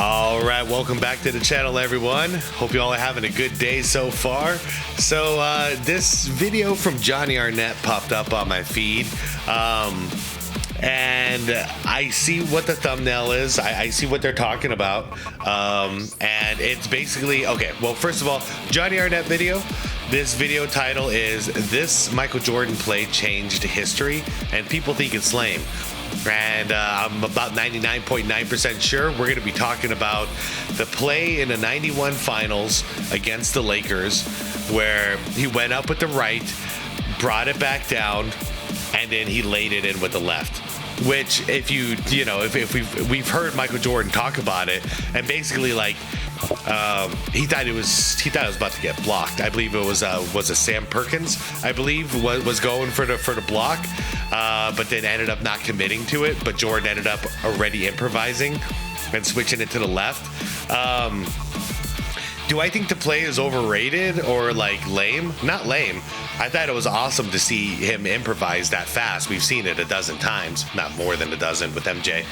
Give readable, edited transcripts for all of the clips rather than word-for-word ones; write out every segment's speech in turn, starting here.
All right, welcome back to the channel, everyone. Hope you all are having a good day so far. So this video from Johnny Arnett popped up on my feed. And I see what the thumbnail is. I see what they're talking about. And it's basically, okay, well, first of all, Johnny Arnett video. This video title is "This Michael Jordan Play Changed History," and people think it's lame. And I'm about 99.9% sure we're going to be talking about the play in the 91 finals against the Lakers, where he went up with the right, brought it back down, and then he laid it in with the left. Which, if we've heard Michael Jordan talk about it, and basically like he thought it was about to get blocked. I believe it was a Sam Perkins, I believe, was going for the block, but then ended up not committing to it. But Jordan ended up already improvising and switching it to the left. Do I think the play is overrated or like lame? Not lame. I thought it was awesome to see him improvise that fast. We've seen it a dozen times, not more than a dozen with MJ.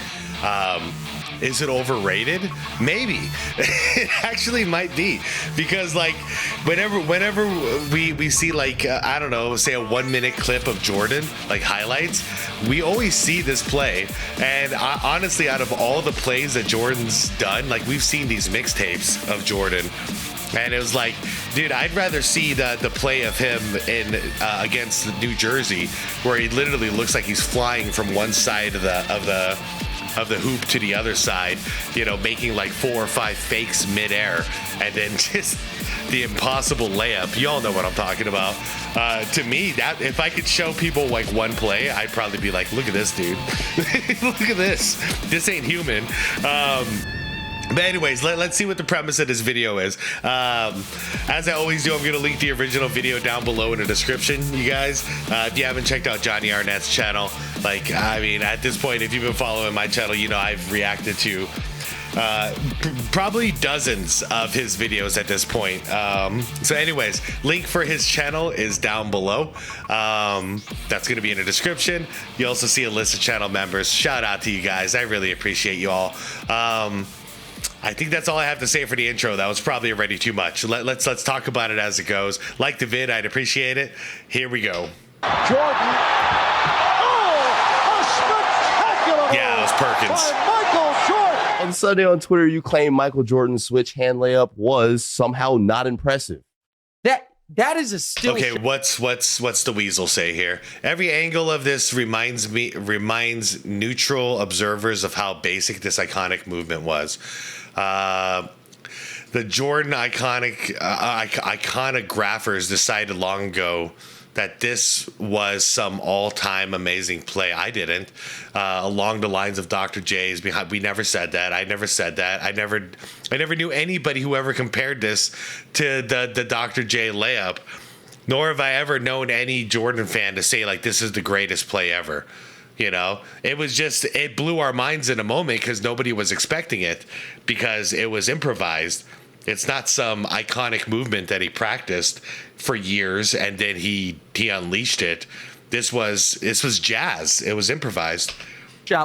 Is it overrated? Maybe. It actually might be, because like whenever we see like I don't know, say a 1 minute clip of Jordan, like highlights, we always see this play. And honestly, out of all the plays that Jordan's done, like we've seen these mixtapes of Jordan, and it was like, dude, I'd rather see the play of him in against New Jersey, where he literally looks like he's flying from one side of the hoop to the other side, you know, making like 4 or 5 fakes midair, and then just the impossible layup. You all know what I'm talking about. To me, that if I could show people like one play, I'd probably be like, look at this dude. Look at this. This ain't human. But anyways, let's see what the premise of this video is. As I always do, I'm going to link the original video down below in the description, you guys. If you haven't checked out Johnny Arnett's channel, like, I mean, at this point, if you've been following my channel, you know I've reacted to probably dozens of his videos at this point. So anyways, link for his channel is down below. That's going to be in the description. You also see a list of channel members. Shout out to you guys. I really appreciate you all. I think that's all I have to say for the intro. That was probably already too much. Let's talk about it as it goes. Like the vid, I'd appreciate it. Here we go. Jordan. Oh, a spectacular. Yeah, it was Perkins. Michael Jordan. On Sunday on Twitter, you claim Michael Jordan's switch hand layup was somehow not impressive. That is a still. Okay, what's the weasel say here? Every angle of this reminds neutral observers of how basic this iconic movement was. The Jordan iconographers decided long ago that this was some all-time amazing play. I didn't. Along the lines of Dr. J's behind, we never said that. I never said that. I never knew anybody who ever compared this to the Dr. J layup, nor have I ever known any Jordan fan to say like this is the greatest play ever. You know, it blew our minds in a moment because nobody was expecting it, because it was improvised. It's not some iconic movement that he practiced for years and then he unleashed it. This was jazz. It was improvised.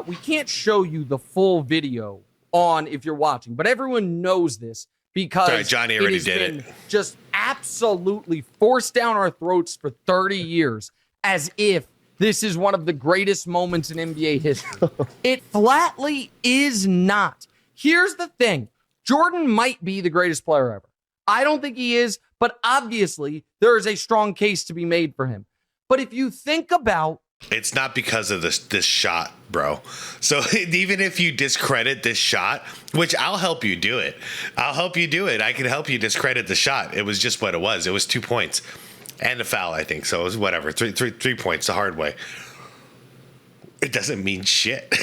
We can't show you the full video on if you're watching, but everyone knows this because sorry, Johnny already did it. Just absolutely forced down our throats for 30 years as if this is one of the greatest moments in NBA history. It flatly is not. Here's the thing. Jordan might be the greatest player ever. I don't think he is, but obviously there is a strong case to be made for him. But if you think about... It's not because of this shot, bro. So even if you discredit this shot, which I'll help you do it. I can help you discredit the shot. It was just what it was. It was 2 points and a foul, I think. So it was whatever. Three points the hard way. It doesn't mean shit.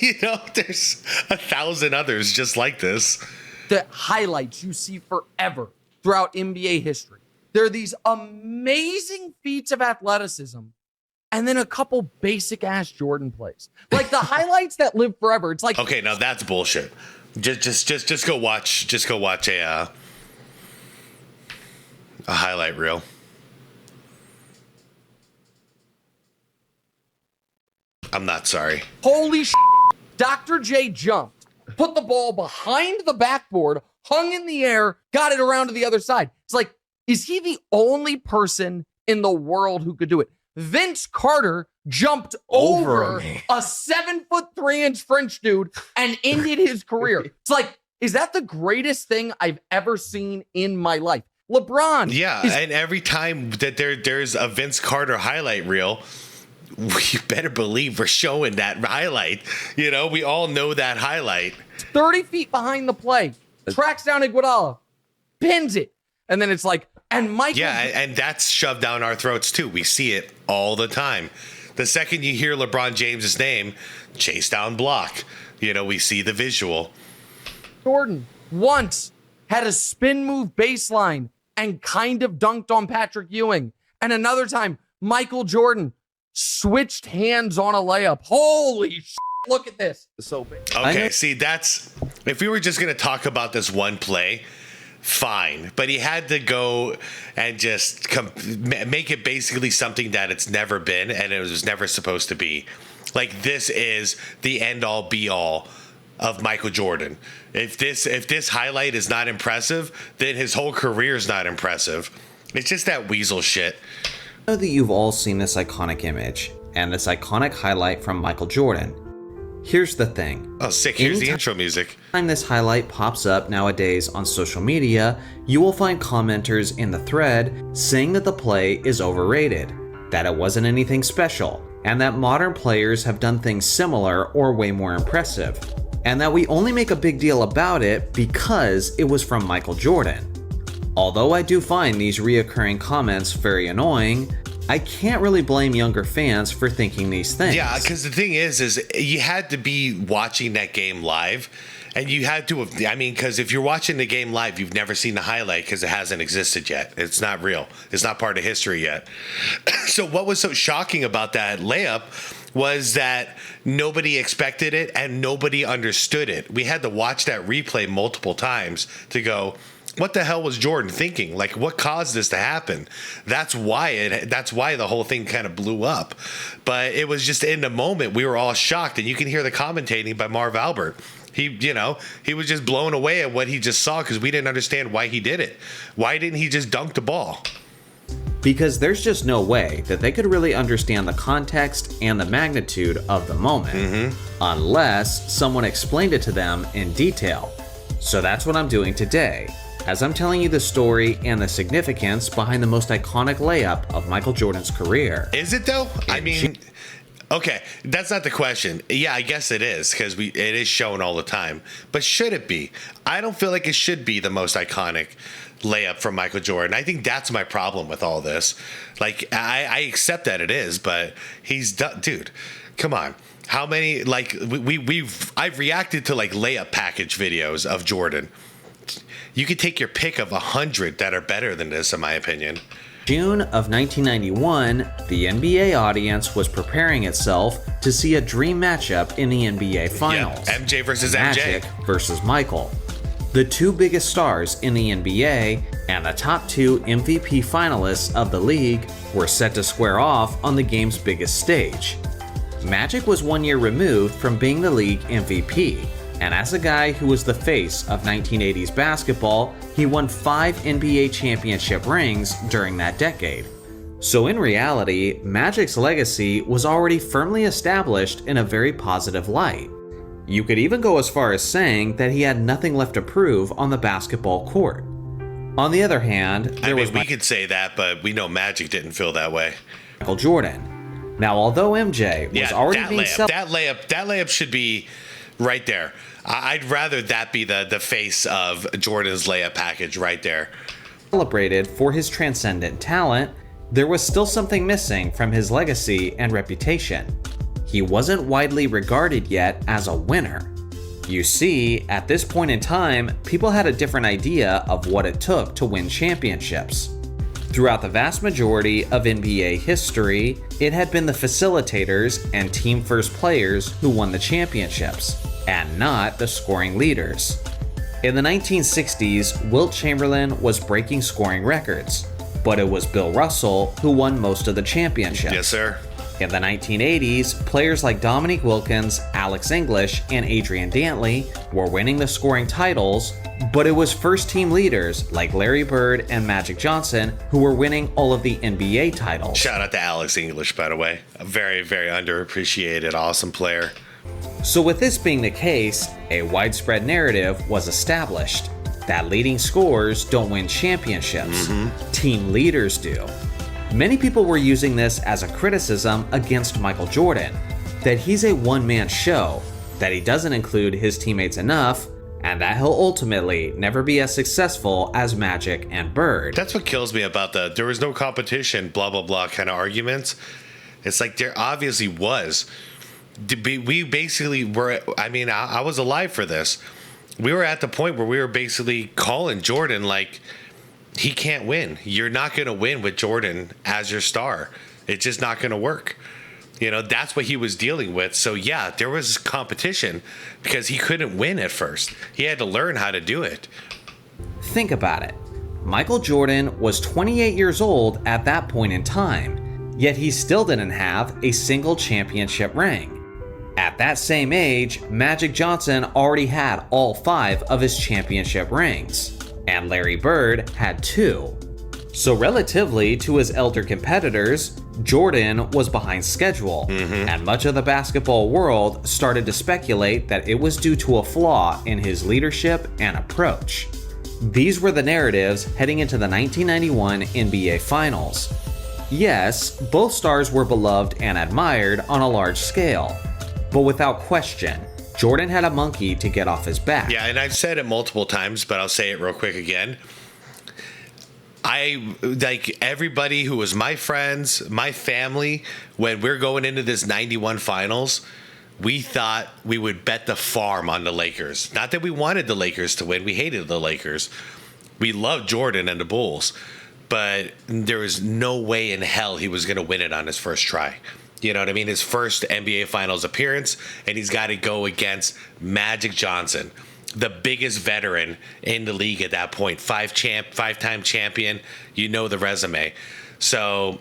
You know, there's 1,000 others just like this. The highlights you see forever throughout NBA history. There are these amazing feats of athleticism and then a couple basic ass Jordan plays. Like the highlights that live forever. It's like, okay, now that's bullshit. Just go watch a highlight reel. I'm not sorry. Holy shit. Dr. J jumped put the ball behind the backboard, hung in the air, got it around to the other side. It's like, is he the only person in the world who could do it? Vince Carter jumped over a 7'3" French dude and ended his career. It's like, is that the greatest thing I've ever seen in my life? LeBron. Yeah, and every time that there's a Vince Carter highlight reel, you better believe we're showing that highlight. You know, we all know that highlight. 30 feet behind the play, tracks down Iguodala, pins it, and then it's like, and Michael. Yeah, and that's shoved down our throats too. We see it all the time. The second you hear LeBron James's name, chase down block. You know, we see the visual. Jordan once had a spin move baseline and kind of dunked on Patrick Ewing. And another time, Michael Jordan switched hands on a layup. Holy shit, look at this. So okay, see, that's, if we were just going to talk about this one play, fine. But he had to go and just make it basically something that it's never been and it was never supposed to be. Like, this is the end-all, be-all of Michael Jordan. If this highlight is not impressive, then his whole career is not impressive. It's just that weasel shit. I know that you've all seen this iconic image and this iconic highlight from Michael Jordan. Here's the thing. Oh, sick. Here's the intro music. Anytime this highlight pops up nowadays on social media, you will find commenters in the thread saying that the play is overrated, that it wasn't anything special, and that modern players have done things similar or way more impressive, and that we only make a big deal about it because it was from Michael Jordan. Although I do find these reoccurring comments very annoying, I can't really blame younger fans for thinking these things. Yeah, because the thing is you had to be watching that game live, and you had to have, I mean, because if you're watching the game live, you've never seen the highlight because it hasn't existed yet. It's not real. It's not part of history yet. So what was so shocking about that layup was that nobody expected it and nobody understood it. We had to watch that replay multiple times to go, what the hell was Jordan thinking? Like, what caused this to happen? That's why the whole thing kind of blew up. But it was just in the moment we were all shocked, and you can hear the commentating by Marv Albert. He was just blown away at what he just saw because we didn't understand why he did it. Why didn't he just dunk the ball? Because there's just no way that they could really understand the context and the magnitude of the moment unless someone explained it to them in detail. So that's what I'm doing today, as I'm telling you the story and the significance behind the most iconic layup of Michael Jordan's career. Is it though? I mean, okay, that's not the question. Yeah, I guess it is because it is shown all the time. But should it be? I don't feel like it should be the most iconic layup from Michael Jordan. I think that's my problem with all this. Like, I accept that it is, but he's done, dude. Come on. How many, like, I've reacted to like layup package videos of Jordan. You could take your pick of 100 that are better than this, in my opinion. June of 1991, the NBA audience was preparing itself to see a dream matchup in the NBA Finals. Yeah, MJ versus Magic MJ. versus Michael. The two biggest stars in the NBA and the top two MVP finalists of the league were set to square off on the game's biggest stage. Magic was 1 year removed from being the league MVP, and as a guy who was the face of 1980s basketball, he won 5 NBA championship rings during that decade. So in reality, Magic's legacy was already firmly established in a very positive light. You could even go as far as saying that he had nothing left to prove on the basketball court. On the other hand, we could say that, but we know Magic didn't feel that way. Michael Jordan. Now, although MJ was already being that layup should be right there. I'd rather that be the face of Jordan's layup package right there. Celebrated for his transcendent talent, there was still something missing from his legacy and reputation. He wasn't widely regarded yet as a winner. You see, at this point in time, people had a different idea of what it took to win championships. Throughout the vast majority of NBA history, it had been the facilitators and team first players who won the championships, and not the scoring leaders. In the 1960s, Wilt Chamberlain was breaking scoring records, but it was Bill Russell who won most of the championships. Yes, sir. In the 1980s, players like Dominique Wilkins, Alex English, and Adrian Dantley were winning the scoring titles, but it was first-team leaders like Larry Bird and Magic Johnson who were winning all of the NBA titles. Shout out to Alex English, by the way. A very, very underappreciated, awesome player. So with this being the case, a widespread narrative was established that leading scorers don't win championships. Team leaders do. Many people were using this as a criticism against Michael Jordan, that he's a one-man show, that he doesn't include his teammates enough, and that he'll ultimately never be as successful as Magic and Bird. That's what kills me about the there was no competition, blah, blah, blah kind of arguments. It's like there obviously was. We basically were, I mean, I was alive for this. We were at the point where we were basically calling Jordan like, he can't win. You're not going to win with Jordan as your star. It's just not going to work. You know, that's what he was dealing with. So, yeah, there was competition because he couldn't win at first. He had to learn how to do it. Think about it. Michael Jordan was 28 years old at that point in time, yet he still didn't have a single championship ring. At that same age, Magic Johnson already had all 5 of his championship rings, and Larry Bird had 2. So relatively to his elder competitors, Jordan was behind schedule, and much of the basketball world started to speculate that it was due to a flaw in his leadership and approach. These were the narratives heading into the 1991 NBA Finals. Yes, both stars were beloved and admired on a large scale, but without question, Jordan had a monkey to get off his back. Yeah, and I've said it multiple times, but I'll say it real quick again. I, like everybody who was my friends, my family, when we're going into this 91 finals, we thought we would bet the farm on the Lakers. Not that we wanted the Lakers to win. We hated the Lakers. We loved Jordan and the Bulls. But there was no way in hell he was going to win it on his first try. You know what I mean? His first NBA Finals appearance, and he's got to go against Magic Johnson, the biggest veteran in the league at that point. 5-time champion. You know the resume. So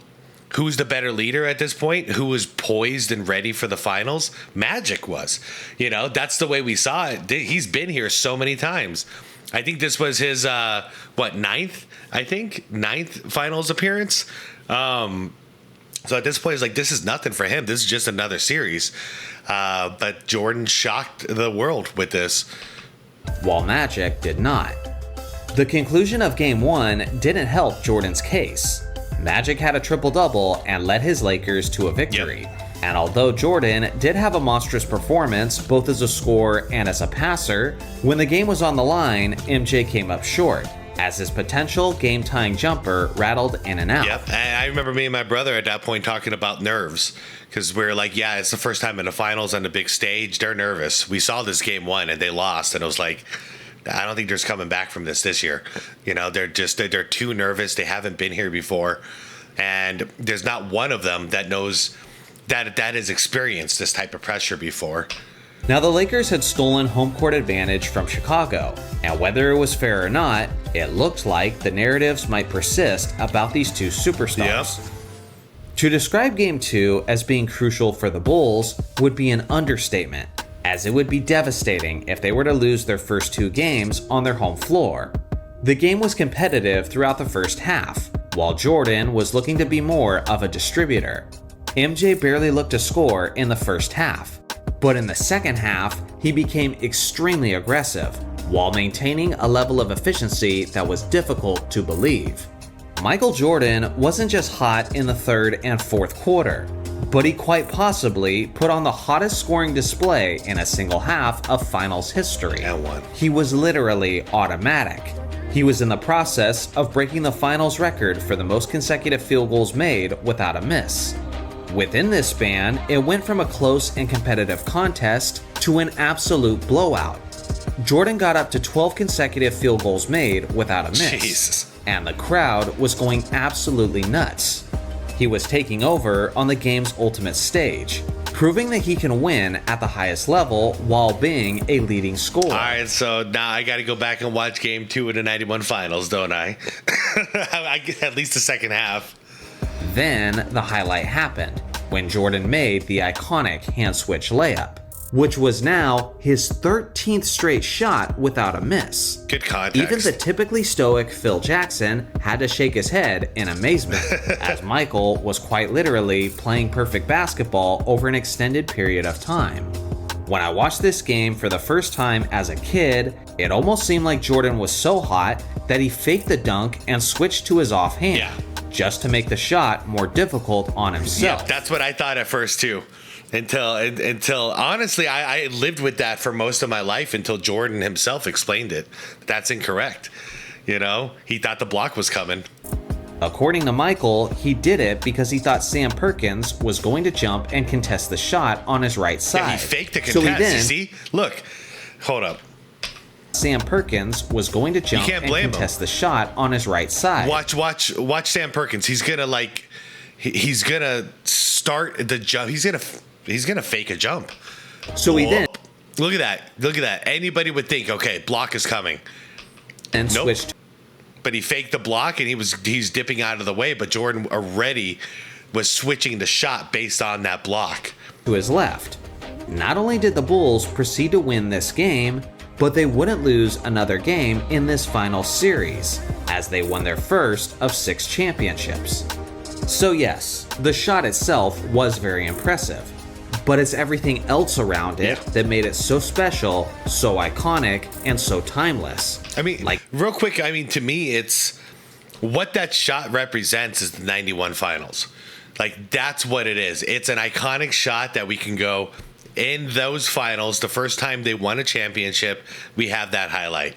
who's the better leader at this point? Who was poised and ready for the finals? Magic was. You know, that's the way we saw it. He's been here so many times. I think this was his, ninth finals appearance. So at this point, it's like, this is nothing for him. This is just another series. But Jordan shocked the world with this. While Magic did not. The conclusion of Game 1 didn't help Jordan's case. Magic had a triple-double and led his Lakers to a victory. Yep. And although Jordan did have a monstrous performance both as a scorer and as a passer, when the game was on the line, MJ came up short, as his potential game-tying jumper rattled in and out. Yep, and I remember me and my brother at that point talking about nerves, because we were like, yeah, it's the first time in the finals on the big stage. They're nervous. We saw this Game 1 and they lost, and it was like, I don't think there's coming back from this year. You know, they're too nervous. They haven't been here before, and there's not one of them that knows that has experienced this type of pressure before. Now, the Lakers had stolen home court advantage from Chicago, and whether it was fair or not, it looked like the narratives might persist about these two superstars. Yep. To describe Game 2 as being crucial for the Bulls would be an understatement, as it would be devastating if they were to lose their first 2 games on their home floor. The game was competitive throughout the first half, while Jordan was looking to be more of a distributor. MJ barely looked to score in the first half, but in the second half, he became extremely aggressive, while maintaining a level of efficiency that was difficult to believe. Michael Jordan wasn't just hot in the third and fourth quarter, but he quite possibly put on the hottest scoring display in a single half of finals history. And won. He was literally automatic. He was in the process of breaking the finals record for the most consecutive field goals made without a miss. Within this span, it went from a close and competitive contest to an absolute blowout. Jordan got up to 12 consecutive field goals made without a miss. Jesus. And the crowd was going absolutely nuts. He was taking over on the game's ultimate stage, proving that he can win at the highest level while being a leading scorer. All right, so now I got to go back and watch Game 2 of the 91 finals, don't I? I get at least the second half. Then the highlight happened, when Jordan made the iconic hand switch layup, which was now his 13th straight shot without a miss. Good context. Even the typically stoic Phil Jackson had to shake his head in amazement, as Michael was quite literally playing perfect basketball over an extended period of time. When I watched this game for the first time as a kid, it almost seemed like Jordan was so hot that he faked the dunk and switched to his offhand, just to make the shot more difficult on himself. Yeah, that's what I thought at first too. Until honestly, I lived with that for most of my life until Jordan himself explained it. That's incorrect. You know, he thought the block was coming. According to Michael, he did it because he thought Sam Perkins was going to jump and contest the shot on his right side. Yeah, he faked the contest. You see? Look, hold up. Sam Perkins was going to jump and contest the shot on his right side. Watch Sam Perkins. He's gonna start the jump. He's gonna fake a jump. So he then look at that. Anybody would think, okay, block is coming. And switched. But he faked the block and he's dipping out of the way, but Jordan already was switching the shot based on that block. To his left. Not only did the Bulls proceed to win this game, but they wouldn't lose another game in this final series, as they won their first of 6 championships. So yes, the shot itself was very impressive, but it's everything else around it that made it so special, so iconic, and so timeless. I mean, real quick, to me, it's what that shot represents is the 91 finals. Like, that's what it is. It's an iconic shot that we can go in those finals. The first time they won a championship, we have that highlight.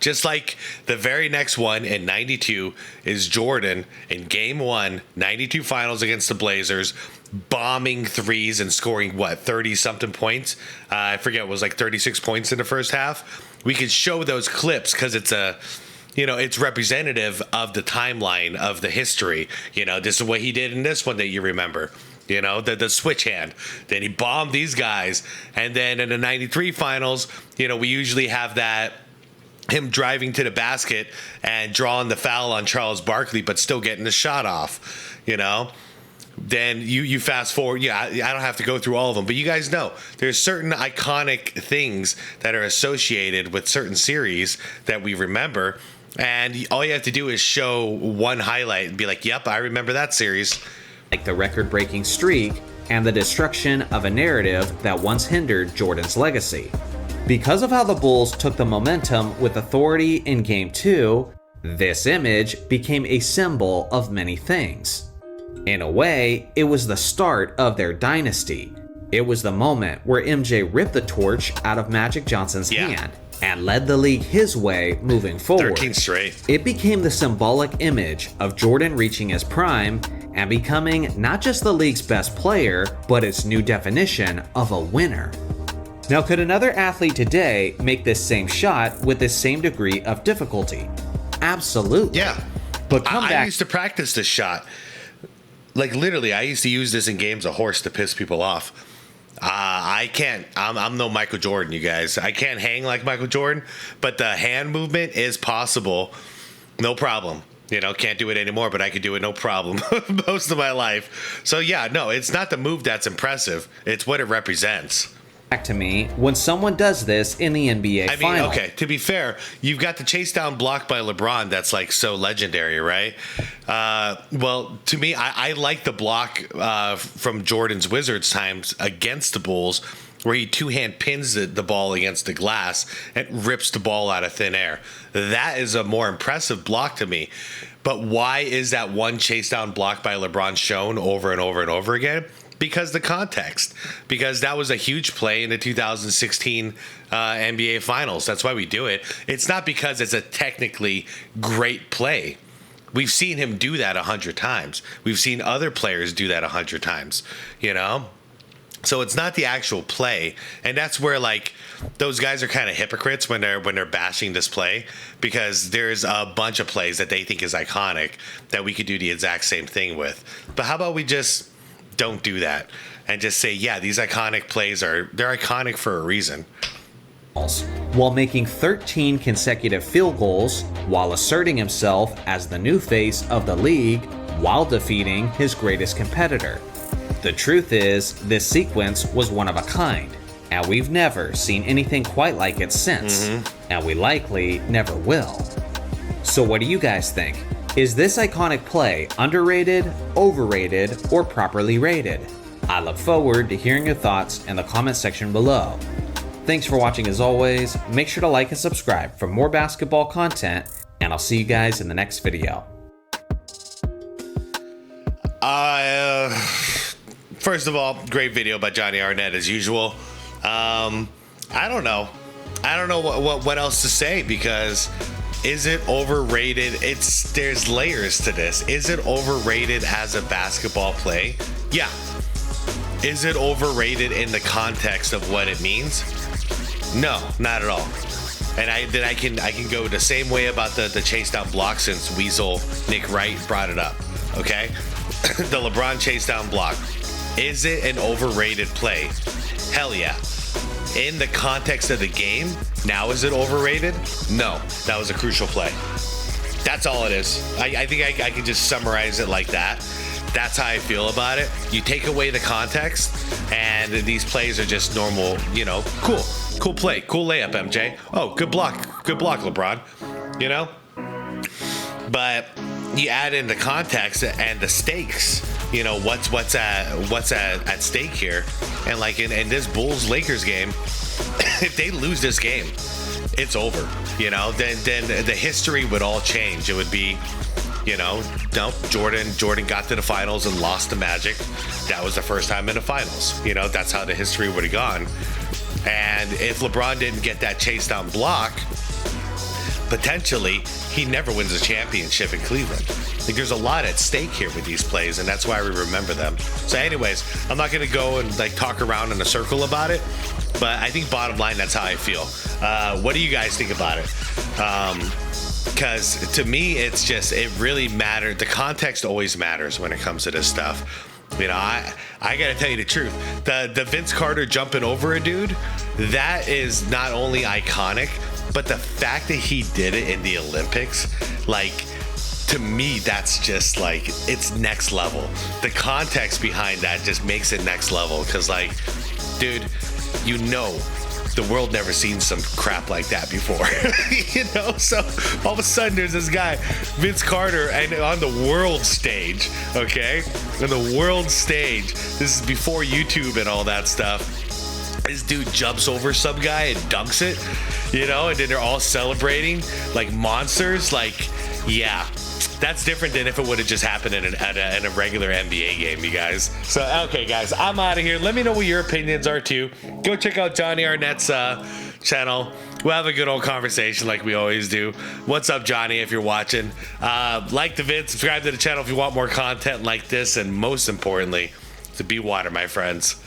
Just like the very next one in 92 is Jordan in game 1, 92 finals against the Blazers, bombing threes and scoring 30 something points. I forget, it was like 36 points in the first half. We could show those clips because it's it's representative of the timeline of the history. This is what he did in this one that you remember. The switch hand. Then he bombed these guys. And then in the 93 finals, we usually have that him driving to the basket and drawing the foul on Charles Barkley, but still getting the shot off, Then you fast forward. Yeah, I don't have to go through all of them, but you guys know there's certain iconic things that are associated with certain series that we remember. And all you have to do is show one highlight and be like, yep, I remember that series. Like the record-breaking streak and the destruction of a narrative that once hindered Jordan's legacy. Because of how the Bulls took the momentum with authority in Game 2, this image became a symbol of many things. In a way, it was the start of their dynasty. It was the moment where MJ ripped the torch out of Magic Johnson's hand and led the league his way moving forward. 13 straight. It became the symbolic image of Jordan reaching his prime and becoming not just the league's best player, but its new definition of a winner. Now, could another athlete today make this same shot with this same degree of difficulty? Absolutely. Yeah. But I used to practice this shot. Like, literally, I used to use this in games of horse to piss people off. I can't. I'm no Michael Jordan, you guys. I can't hang like Michael Jordan, but the hand movement is possible. No problem. Can't do it anymore, but I could do it no problem most of my life. So, yeah, no, it's not the move that's impressive. It's what it represents. Back to me when someone does this in the NBA final. Okay, to be fair, you've got the chase down block by LeBron that's like so legendary, right? Well, to me, I like the block from Jordan's Wizards times against the Bulls, where he two-hand pins the ball against the glass and rips the ball out of thin air. That is a more impressive block to me. But why is that one chase down block by LeBron shown over and over and over again? Because the context. Because that was a huge play in the 2016 NBA Finals. That's why we do it. It's not because it's a technically great play. We've seen him do that 100 times. We've seen other players do that 100 times, So it's not the actual play, and that's where those guys are kind of hypocrites when they're bashing this play, because there's a bunch of plays that they think is iconic that we could do the exact same thing with. But how about we just don't do that and just say, yeah, these iconic plays they're iconic for a reason. While making 13 consecutive field goals, while asserting himself as the new face of the league, while defeating his greatest competitor. The truth is, this sequence was one of a kind, and we've never seen anything quite like it since, and we likely never will. So what do you guys think? Is this iconic play underrated, overrated, or properly rated? I look forward to hearing your thoughts in the comment section below. Thanks for watching as always. Make sure to like and subscribe for more basketball content, and I'll see you guys in the next video. First of all, great video by Johnny Arnett as usual. I don't know what else to say, because is it overrated? There's layers to this. Is it overrated as a basketball play? Yeah. Is it overrated in the context of what it means? No, not at all. And I can go the same way about the chase down block, since Weasel Nick Wright brought it up. Okay, the LeBron chase down block. Is it an overrated play? Hell yeah. In the context of the game, now is it overrated? No, that was a crucial play. That's all it is. I think I can just summarize it like that. That's how I feel about it. You take away the context, and these plays are just normal, cool play, cool layup, MJ. Oh, good block, LeBron, But you add in the context and the stakes, what's at stake here. And like in this Bulls-Lakers game, if they lose this game, it's over, then the history would all change. It would be, no, Jordan got to the finals and lost to Magic. That was the first time in the finals. That's how the history would have gone. And if LeBron didn't get that chase down block, potentially he never wins a championship in Cleveland. Like, there's a lot at stake here with these plays, and that's why we remember them. So anyways, I'm not going to go and talk around in a circle about it, but I think bottom line, that's how I feel. What do you guys think about it? Because to me, it really mattered. The context always matters when it comes to this stuff. I gotta tell you the truth. The Vince Carter jumping over a dude, that is not only iconic, but the fact that he did it in the Olympics, to me, that's just it's next level. The context behind that just makes it next level. Because dude, the world never seen some crap like that before. So all of a sudden there's this guy, Vince Carter, and on the world stage, okay? On the world stage, this is before YouTube and all that stuff. This dude jumps over some guy and dunks it, and then they're all celebrating like monsters. Yeah. That's different than if it would have just happened in a regular NBA game, you guys. So, okay, guys, I'm out of here. Let me know what your opinions are, too. Go check out Johnny Arnett's channel. We'll have a good old conversation like we always do. What's up, Johnny, if you're watching? Like the vid, subscribe to the channel if you want more content like this, and most importantly, to be water, my friends.